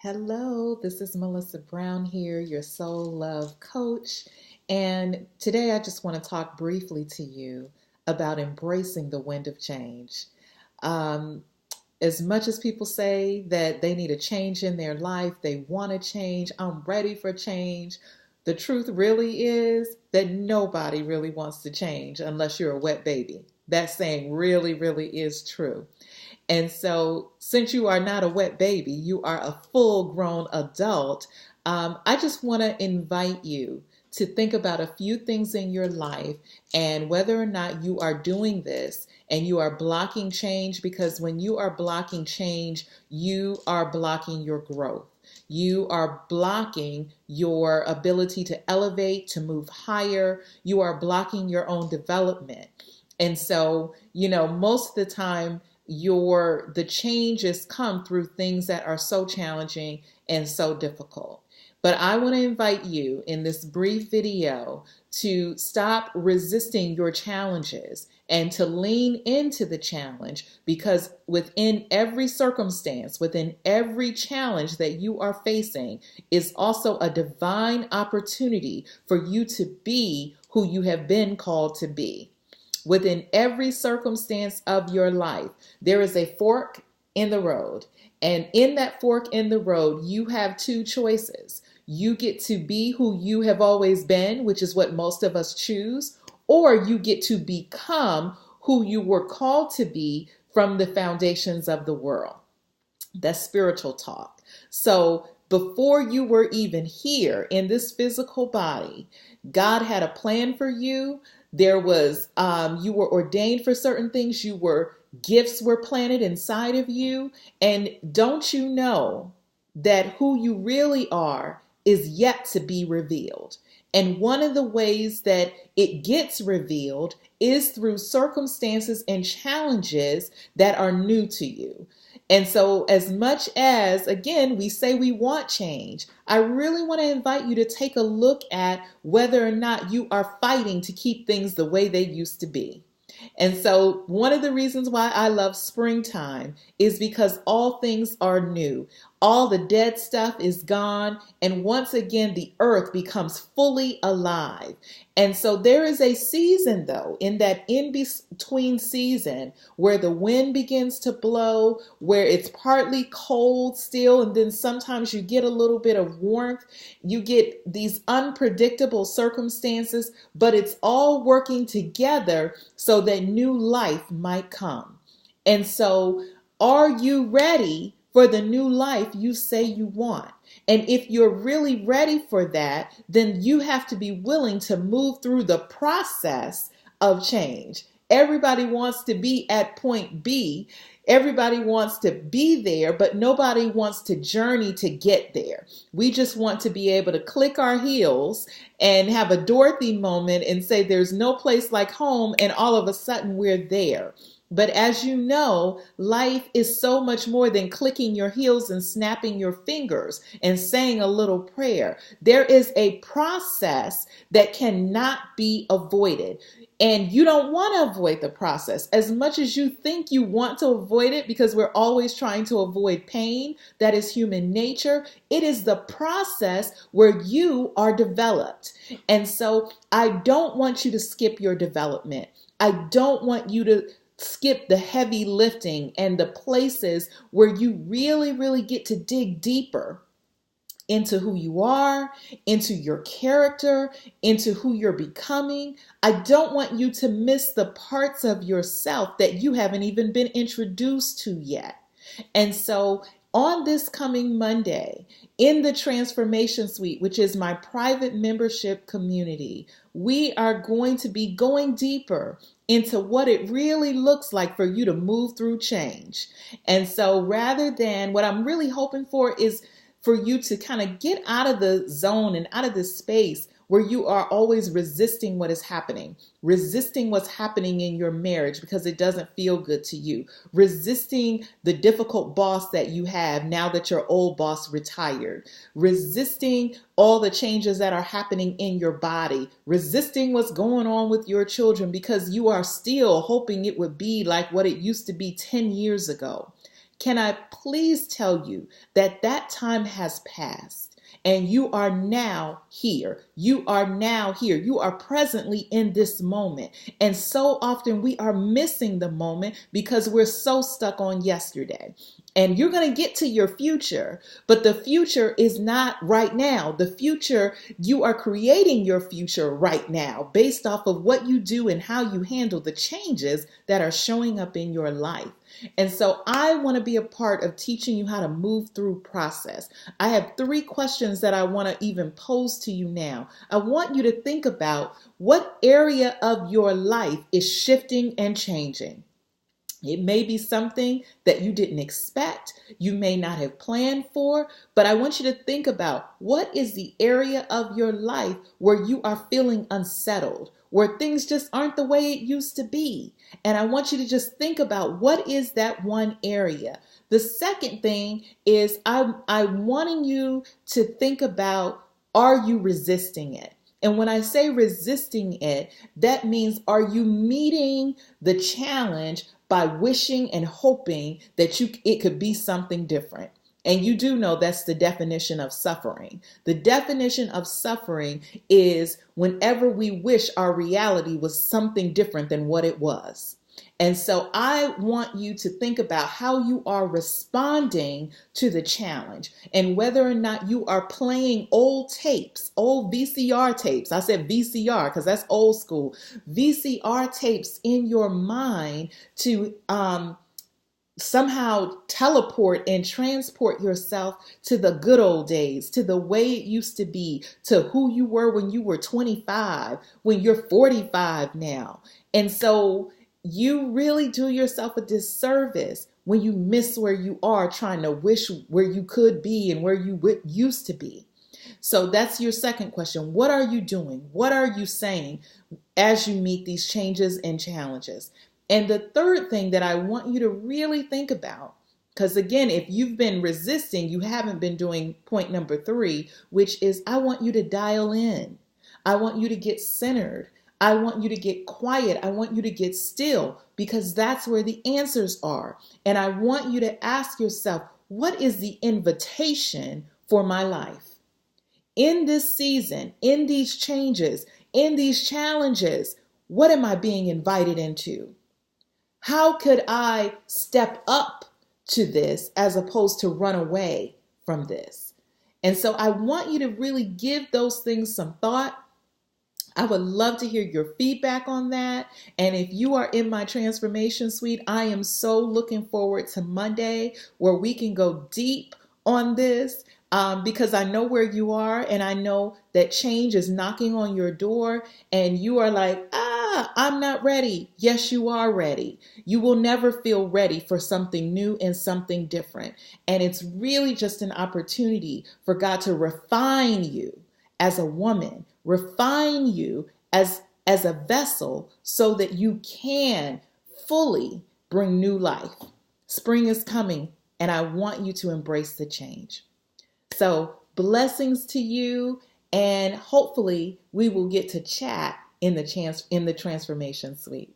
Hello, this is Melissa Brown here, your soul love coach. And today I just want to talk briefly to you about embracing the wind of change. Um, as much as people say that they need a change in their life, they want to change, I'm ready for change. The truth really is that nobody really wants to change unless you're a wet baby. That saying really is true. And so, since you are not a wet baby, you are a full grown adult. I just want to invite you to think about a few things in your life and whether or not you are doing this and you are blocking change, because when you are blocking change, you are blocking your growth. You are blocking your ability to elevate, to move higher. You are blocking your own development. And so, most of the time, the changes come through things that are so challenging and so difficult. But I want to invite you in this brief video to stop resisting your challenges and to lean into the challenge, because within every circumstance, within every challenge that you are facing is also a divine opportunity for you to be who you have been called to be. Within every circumstance of your life, there is a fork in the road. And in that fork in the road, you have two choices. You get to be who you have always been, which is what most of us choose, or you get to become who you were called to be from the foundations of the world. That's spiritual talk. So before you were even here in this physical body, God had a plan for you. There was, you were ordained for certain things. Gifts were planted inside of you. And don't you know that who you really are is yet to be revealed? And one of the ways that it gets revealed is through circumstances and challenges that are new to you. And so, as much as, again, we say we want change, I really want to invite you to take a look at whether or not you are fighting to keep things the way they used to be. And so one of the reasons why I love springtime is because all things are new. All the dead stuff is gone. And once again, the earth becomes fully alive. And so there is a season, though, in that in-between season where the wind begins to blow, where it's partly cold still, and then sometimes you get a little bit of warmth. You get these unpredictable circumstances, but it's all working together so that new life might come. And so, are you ready for the new life you say you want? And if you're really ready for that, then you have to be willing to move through the process of change. Everybody wants to be at point B. Everybody wants to be there, but nobody wants to journey to get there. We just want to be able to click our heels and have a Dorothy moment and say there's no place like home, and all of a sudden we're there. But as you know, life is so much more than clicking your heels and snapping your fingers and saying a little prayer. There is a process that cannot be avoided. And you don't want to avoid the process as much as you think you want to avoid it, because we're always trying to avoid pain. That is human nature. It is the process where you are developed. And so I don't want you to skip your development. I don't want you to skip the heavy lifting and the places where you really get to dig deeper into who you are, into your character, into who you're becoming. I don't want you to miss the parts of yourself that you haven't even been introduced to yet. And so on this coming Monday, in the Transformation Suite, which is my private membership community, we are going to be going deeper into what it really looks like for you to move through change. And so rather than, what I'm really hoping for is for you to kind of get out of the zone and out of the space where you are always resisting what is happening, resisting what's happening in your marriage because it doesn't feel good to you, resisting the difficult boss that you have now that your old boss retired, resisting all the changes that are happening in your body, resisting what's going on with your children because you are still hoping it would be like what it used to be 10 years ago. Can I please tell you that that time has passed and you are now here? You are now here. You are presently in this moment. And so often we are missing the moment because we're so stuck on yesterday. And you're going to get to your future, but the future is not right now. The future, you are creating your future right now based off of what you do and how you handle the changes that are showing up in your life. And so I want to be a part of teaching you how to move through process. I have 3 questions that I want to even pose to you now. I want you to think about what area of your life is shifting and changing. It may be something that you didn't expect, you may not have planned for, but I want you to think about what is the area of your life where you are feeling unsettled, where things just aren't the way it used to be. And I want you to just think about what is that one area. The second thing is I'm wanting you to think about, are you resisting it? And when I say resisting it, that means, are you meeting the challenge by wishing and hoping that it could be something different? And you do know that's the definition of suffering. The definition of suffering is whenever we wish our reality was something different than what it was. And so I want you to think about how you are responding to the challenge and whether or not you are playing old tapes, old VCR tapes. I said VCR because that's old school. VCR tapes in your mind to somehow teleport and transport yourself to the good old days, to the way it used to be, to who you were when you were 25, when you're 45 now. And so you really do yourself a disservice when you miss where you are trying to wish where you could be and where you used to be. So that's your second question. What are you doing? What are you saying as you meet these changes and challenges? And the third thing that I want you to really think about, because again, if you've been resisting, you haven't been doing point number 3, which is I want you to dial in. I want you to get centered. I want you to get quiet. I want you to get still because that's where the answers are. And I want you to ask yourself, what is the invitation for my life? In this season, in these changes, in these challenges, what am I being invited into? How could I step up to this as opposed to run away from this? And so I want you to really give those things some thought. I would love to hear your feedback on that. And if you are in my transformation suite, I am so looking forward to Monday where we can go deep on this because I know where you are and I know that change is knocking on your door and you are like, I'm not ready. Yes, you are ready. You will never feel ready for something new and something different. And it's really just an opportunity for God to refine you as a woman, refine you as a vessel so that you can fully bring new life. Spring is coming and I want you to embrace the change. So blessings to you and hopefully we will get to chat in the transformation suite.